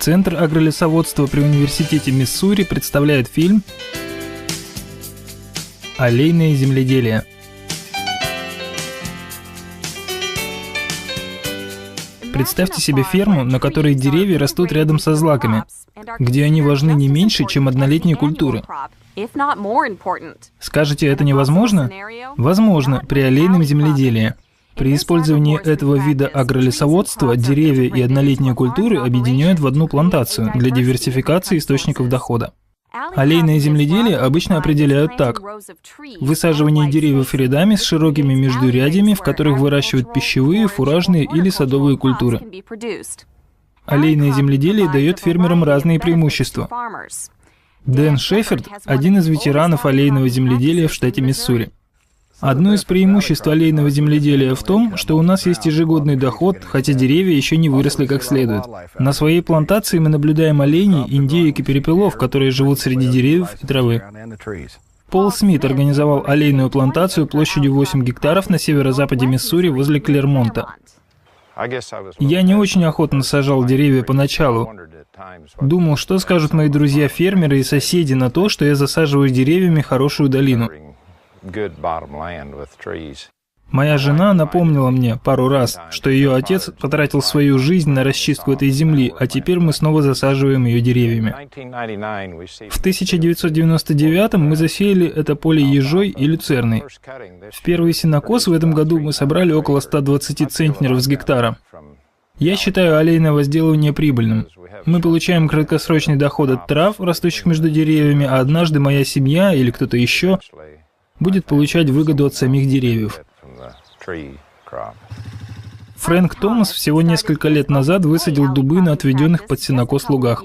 Центр агролесоводства при Университете Миссури представляет фильм «Аллейное земледелие». Представьте себе ферму, на которой деревья растут рядом со злаками, где они важны не меньше, чем однолетние культуры. Скажете, это невозможно? Возможно, при аллейном земледелии. При использовании этого вида агролесоводства деревья и однолетние культуры объединяют в одну плантацию для диверсификации источников дохода. Аллейное земледелие обычно определяют так: высаживание деревьев рядами с широкими междурядьями, в которых выращивают пищевые, фуражные или садовые культуры. Аллейное земледелие дает фермерам разные преимущества. Дэн Шеферд – один из ветеранов аллейного земледелия в штате Миссури. Одно из преимуществ аллейного земледелия в том, что у нас есть ежегодный доход, хотя деревья еще не выросли как следует. На своей плантации мы наблюдаем оленей, индеек и перепелов, которые живут среди деревьев и травы. Пол Смит организовал аллейную плантацию площадью 8 гектаров на северо-западе Миссури возле Клермонта. Я не очень охотно сажал деревья поначалу. Думал, что скажут мои друзья-фермеры и соседи на то, что я засаживаю деревьями хорошую долину. Моя жена напомнила мне пару раз, что ее отец потратил свою жизнь на расчистку этой земли, а теперь мы снова засаживаем ее деревьями. В 1999 мы засеяли это поле ежой и люцерной. В первый сенокос в этом году мы собрали около 120 центнеров с гектара. Я считаю аллейное возделывание прибыльным. Мы получаем краткосрочный доход от трав, растущих между деревьями, а однажды моя семья или кто-то еще будет получать выгоду от самих деревьев. Фрэнк Томас всего несколько лет назад высадил дубы на отведенных под сенокос лугах.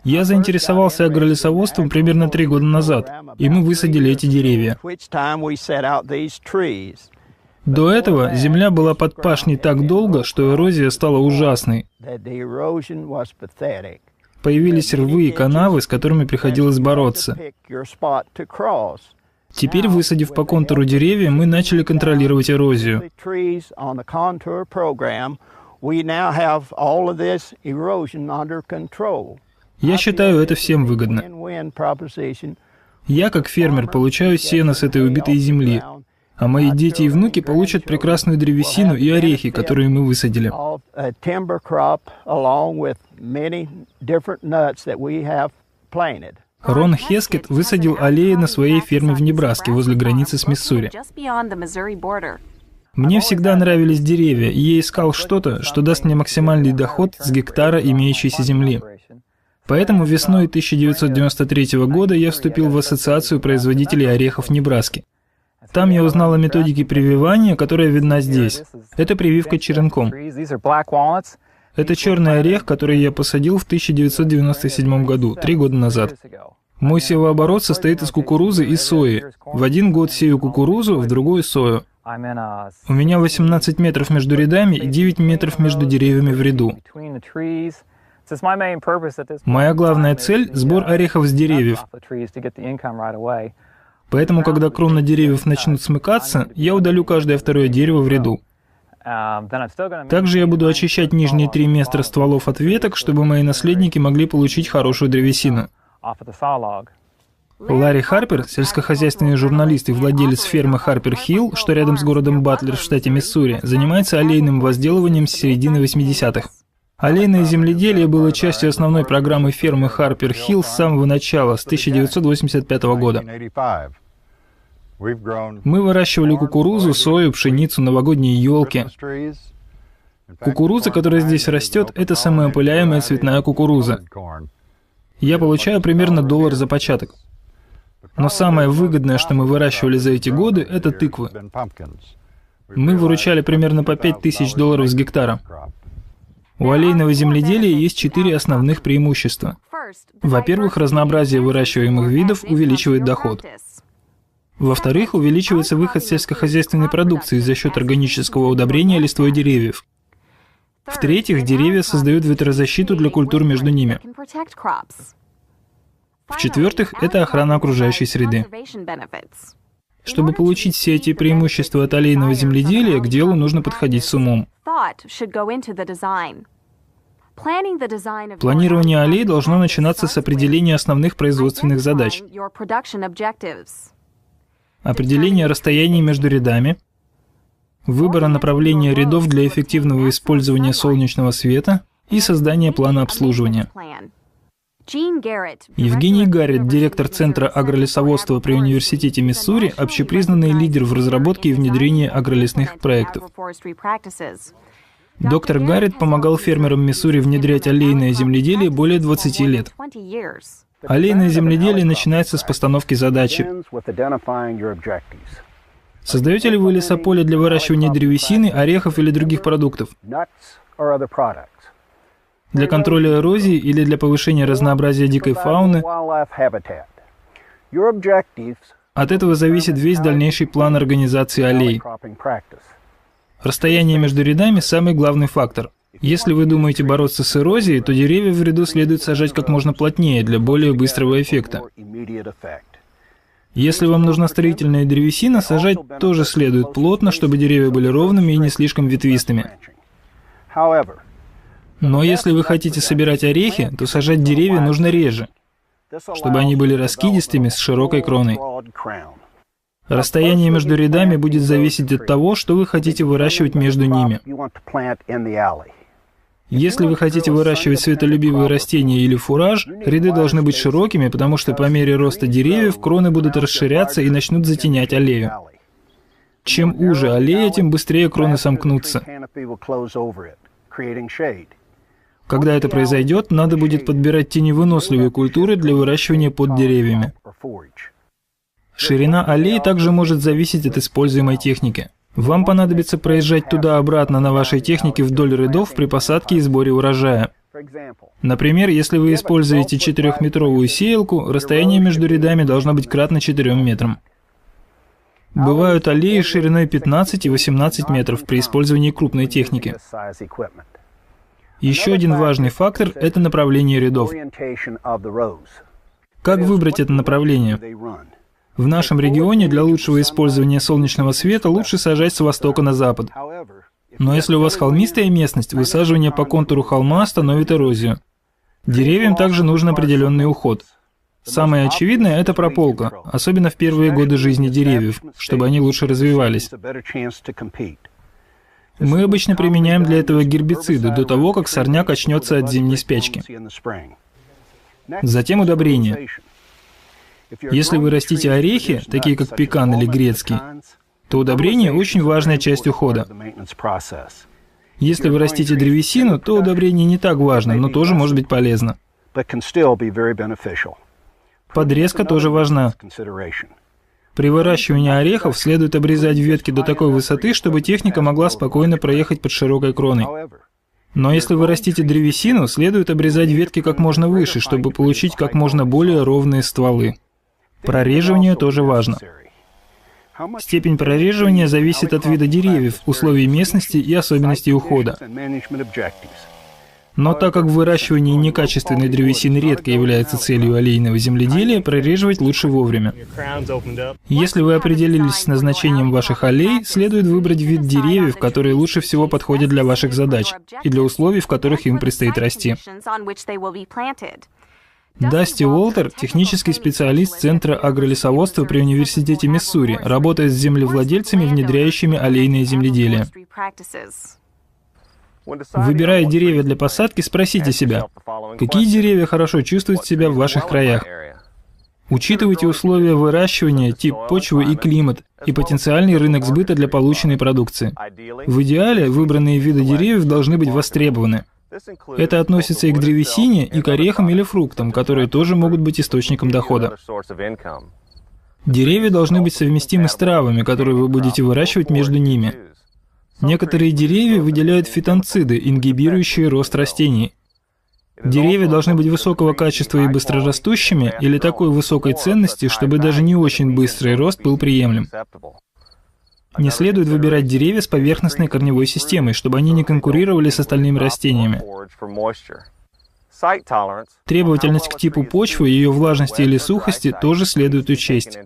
Я заинтересовался агролесоводством примерно 3 года назад, и мы высадили эти деревья. До этого земля была под пашней так долго, что эрозия стала ужасной. Появились рвы и канавы, с которыми приходилось бороться. Теперь, высадив по контуру деревья, мы начали контролировать эрозию. Я считаю, это всем выгодно. Я, как фермер, получаю сено с этой убитой земли, а мои дети и внуки получат прекрасную древесину и орехи, которые мы высадили. Рон Хескет высадил аллеи на своей ферме в Небраске, возле границы с Миссури. Мне всегда нравились деревья, и я искал что-то, что даст мне максимальный доход с гектара имеющейся земли. Поэтому весной 1993 года я вступил в ассоциацию производителей орехов Небраски. Там я узнал о методике прививания, которая видна здесь. Это прививка черенком. Это черный орех, который я посадил в 1997 году, 3 года назад. Мой севооборот состоит из кукурузы и сои. В один год сею кукурузу, в другой — сою. У меня 18 метров между рядами и 9 метров между деревьями в ряду. Моя главная цель — сбор орехов с деревьев. Поэтому, когда кроны деревьев начнут смыкаться, я удалю каждое второе дерево в ряду. Также я буду очищать нижние 3 метра стволов от веток, чтобы мои наследники могли получить хорошую древесину. Ларри Харпер, сельскохозяйственный журналист и владелец фермы Харпер Хилл, что рядом с городом Батлер в штате Миссури, занимается аллейным возделыванием с середины 80-х. Аллейное земледелие было частью основной программы фермы Харпер Хилл с самого начала, с 1985 года. Мы выращивали кукурузу, сою, пшеницу, новогодние елки. Кукуруза, которая здесь растет, это самоопыляемая цветная кукуруза. Я получаю примерно $1 за початок. Но самое выгодное, что мы выращивали за эти годы, это тыквы. Мы выручали примерно по $5000 с гектара. У аллейного земледелия есть 4 основных преимущества. Во-первых, разнообразие выращиваемых видов увеличивает доход. Во-вторых, увеличивается выход сельскохозяйственной продукции за счет органического удобрения листвой деревьев. В-третьих, деревья создают ветрозащиту для культур между ними. В-четвертых, это охрана окружающей среды. Чтобы получить все эти преимущества от аллейного земледелия, к делу нужно подходить с умом. Планирование аллей должно начинаться с определения основных производственных задач, определения расстояний между рядами, выбора направления рядов для эффективного использования солнечного света и создания плана обслуживания. Евгений Гарретт, директор Центра агролесоводства при Университете Миссури, общепризнанный лидер в разработке и внедрении агролесных проектов. Доктор Гарретт помогал фермерам Миссури внедрять аллейное земледелие более 20 лет. Аллейное земледелие начинается с постановки задачи. Создаете ли вы лесополе для выращивания древесины, орехов или других продуктов? Для контроля эрозии или для повышения разнообразия дикой фауны? От этого зависит весь дальнейший план организации аллей. Расстояние между рядами – самый главный фактор. Если вы думаете бороться с эрозией, то деревья в ряду следует сажать как можно плотнее для более быстрого эффекта. Если вам нужна строительная древесина, сажать тоже следует плотно, чтобы деревья были ровными и не слишком ветвистыми. Но если вы хотите собирать орехи, то сажать деревья нужно реже, чтобы они были раскидистыми с широкой кроной. Расстояние между рядами будет зависеть от того, что вы хотите выращивать между ними. Если вы хотите выращивать светолюбивые растения или фураж, ряды должны быть широкими, потому что по мере роста деревьев кроны будут расширяться и начнут затенять аллею. Чем уже аллея, тем быстрее кроны сомкнутся. Когда это произойдет, надо будет подбирать теневыносливые культуры для выращивания под деревьями. Ширина аллей также может зависеть от используемой техники. Вам понадобится проезжать туда-обратно на вашей технике вдоль рядов при посадке и сборе урожая. Например, если вы используете 4-метровую сеялку, расстояние между рядами должно быть кратно 4 метрам. Бывают аллеи шириной 15 и 18 метров при использовании крупной техники. Еще один важный фактор – это направление рядов. Как выбрать это направление? В нашем регионе для лучшего использования солнечного света лучше сажать с востока на запад. Но если у вас холмистая местность, высаживание по контуру холма остановит эрозию. Деревьям также нужен определенный уход. Самое очевидное – это прополка, особенно в первые годы жизни деревьев, чтобы они лучше развивались. Мы обычно применяем для этого гербициды до того, как сорняк очнется от зимней спячки. Затем удобрения. Если вы растите орехи, такие как пекан или грецкий, то удобрение – очень важная часть ухода. Если вы растите древесину, то удобрение не так важно, но тоже может быть полезно. Подрезка тоже важна. При выращивании орехов следует обрезать ветки до такой высоты, чтобы техника могла спокойно проехать под широкой кроной. Но если вы растите древесину, следует обрезать ветки как можно выше, чтобы получить как можно более ровные стволы. Прореживание тоже важно. Степень прореживания зависит от вида деревьев, условий местности и особенностей ухода. Но так как выращивание некачественной древесины редко является целью аллейного земледелия, прореживать лучше вовремя. Если вы определились с назначением ваших аллей, следует выбрать вид деревьев, которые лучше всего подходят для ваших задач и для условий, в которых им предстоит расти. Дасти Уолтер, технический специалист Центра агролесоводства при Университете Миссури, работает с землевладельцами, внедряющими аллейное земледелие. Выбирая деревья для посадки, спросите себя, какие деревья хорошо чувствуют себя в ваших краях. Учитывайте условия выращивания, тип почвы и климат, и потенциальный рынок сбыта для полученной продукции. В идеале выбранные виды деревьев должны быть востребованы. Это относится и к древесине, и к орехам или фруктам, которые тоже могут быть источником дохода. Деревья должны быть совместимы с травами, которые вы будете выращивать между ними. Некоторые деревья выделяют фитонциды, ингибирующие рост растений. Деревья должны быть высокого качества и быстрорастущими, или такой высокой ценности, чтобы даже не очень быстрый рост был приемлем. Не следует выбирать деревья с поверхностной корневой системой, чтобы они не конкурировали с остальными растениями. Требовательность к типу почвы, ее влажности или сухости тоже следует учесть.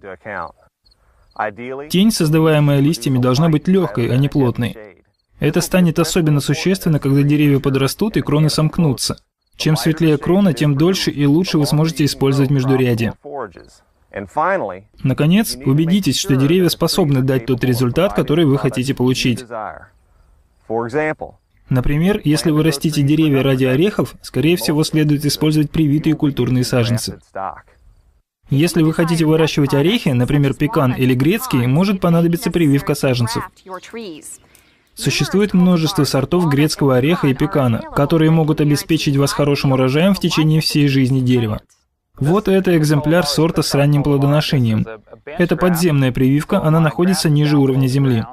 Тень, создаваемая листьями, должна быть легкой, а не плотной. Это станет особенно существенно, когда деревья подрастут и кроны сомкнутся. Чем светлее крона, тем дольше и лучше вы сможете использовать междурядье. Наконец, убедитесь, что деревья способны дать тот результат, который вы хотите получить. Например, если вы растите деревья ради орехов, скорее всего, следует использовать привитые культурные саженцы. Если вы хотите выращивать орехи, например, пекан или грецкий, может понадобиться прививка саженцев. Существует множество сортов грецкого ореха и пекана, которые могут обеспечить вас хорошим урожаем в течение всей жизни дерева. Вот это экземпляр сорта с ранним плодоношением. Это подземная прививка, она находится ниже уровня земли.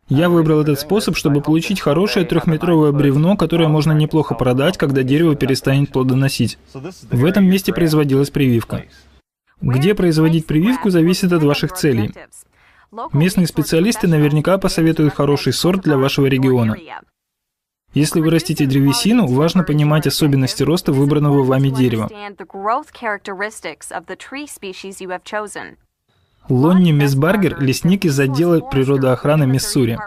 Я выбрал этот способ, чтобы получить хорошее 3-метровое бревно, которое можно неплохо продать, когда дерево перестанет плодоносить. В этом месте производилась прививка. Где производить прививку, зависит от ваших целей. Местные специалисты наверняка посоветуют хороший сорт для вашего региона. Если вы растите древесину, важно понимать особенности роста выбранного вами дерева. Лонни Месбаргер – лесник из отдела природоохраны Миссури.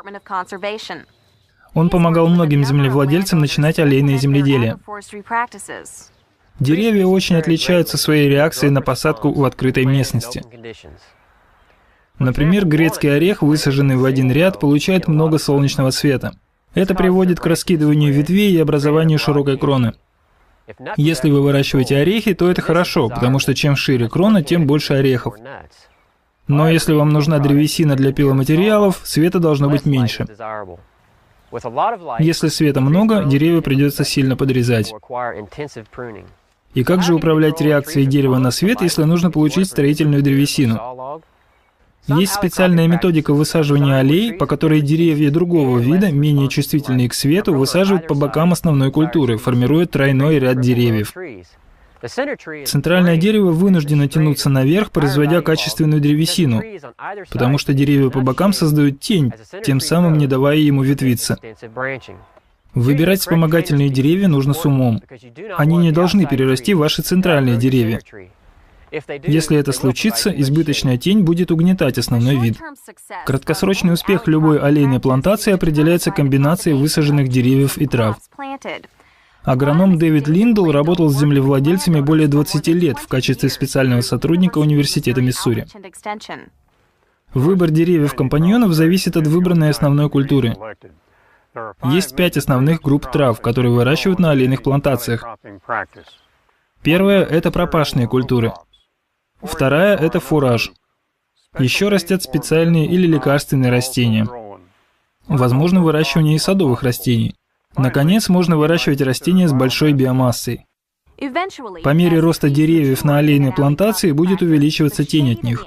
Он помогал многим землевладельцам начинать аллейное земледелие. Деревья очень отличаются своей реакцией на посадку в открытой местности. Например, грецкий орех, высаженный в один ряд, получает много солнечного света. Это приводит к раскидыванию ветвей и образованию широкой кроны. Если вы выращиваете орехи, то это хорошо, потому что чем шире крона, тем больше орехов. Но если вам нужна древесина для пиломатериалов, света должно быть меньше. Если света много, деревья придется сильно подрезать. И как же управлять реакцией дерева на свет, если нужно получить строительную древесину? Есть специальная методика высаживания аллей, по которой деревья другого вида, менее чувствительные к свету, высаживают по бокам основной культуры, формируя тройной ряд деревьев. Центральное дерево вынуждено тянуться наверх, производя качественную древесину, потому что деревья по бокам создают тень, тем самым не давая ему ветвиться. Выбирать вспомогательные деревья нужно с умом. Они не должны перерасти в ваши центральные деревья. Если это случится, избыточная тень будет угнетать основной вид. Краткосрочный успех любой аллейной плантации определяется комбинацией высаженных деревьев и трав. Агроном Дэвид Линдл работал с землевладельцами более 20 лет в качестве специального сотрудника Университета Миссури. Выбор деревьев-компаньонов зависит от выбранной основной культуры. Есть 5 основных групп трав, которые выращивают на аллейных плантациях. Первая – это пропашные культуры. Вторая – это фураж. Еще растят специальные или лекарственные растения. Возможно выращивание и садовых растений. Наконец, можно выращивать растения с большой биомассой. По мере роста деревьев на аллейной плантации будет увеличиваться тень от них.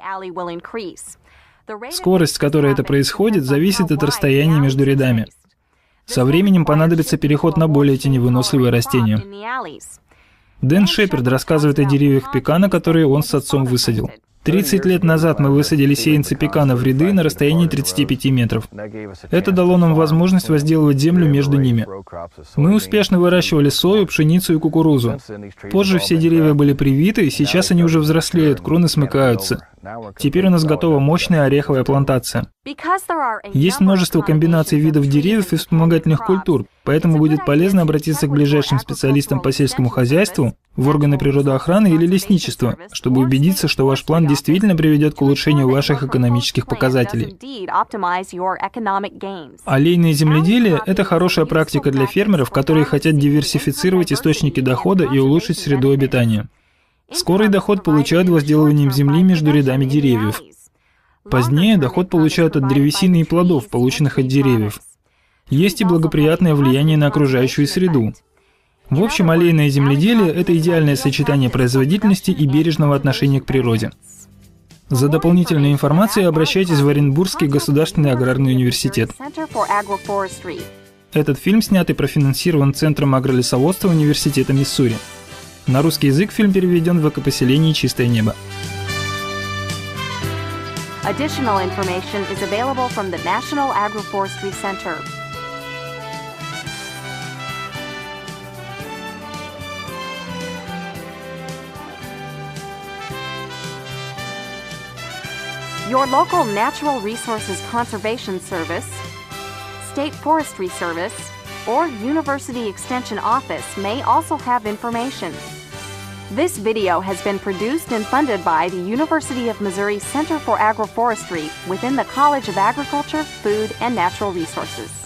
Скорость, с которой это происходит, зависит от расстояния между рядами. Со временем понадобится переход на более теневыносливые растения. Дэн Шеперд рассказывает о деревьях пекана, которые он с отцом высадил. 30 лет назад мы высадили сеянцы пекана в ряды на расстоянии 35 метров. Это дало нам возможность возделывать землю между ними. Мы успешно выращивали сою, пшеницу и кукурузу. Позже все деревья были привиты, и сейчас они уже взрослеют, кроны смыкаются. Теперь у нас готова мощная ореховая плантация. Есть множество комбинаций видов деревьев и вспомогательных культур, поэтому будет полезно обратиться к ближайшим специалистам по сельскому хозяйству, в органы природоохраны или лесничества, чтобы убедиться, что ваш план действительно приведет к улучшению ваших экономических показателей. Аллейное земледелие – это хорошая практика для фермеров, которые хотят диверсифицировать источники дохода и улучшить среду обитания. Скорый доход получают возделыванием земли между рядами деревьев. Позднее доход получают от древесины и плодов, полученных от деревьев. Есть и благоприятное влияние на окружающую среду. В общем, аллейное земледелие – это идеальное сочетание производительности и бережного отношения к природе. За дополнительной информацией обращайтесь в Оренбургский государственный аграрный университет. Этот фильм снят и профинансирован Центром агролесоводства Университета Миссури. На русский язык фильм переведен в «Экопоселение Чистое небо». Additional information is available from the National Agroforestry Center. Your local Natural Resources Conservation Service, State Forestry Service or University Extension Office may also have information. This video has been produced and funded by the University of Missouri Center for Agroforestry within the College of Agriculture, Food, and Natural Resources.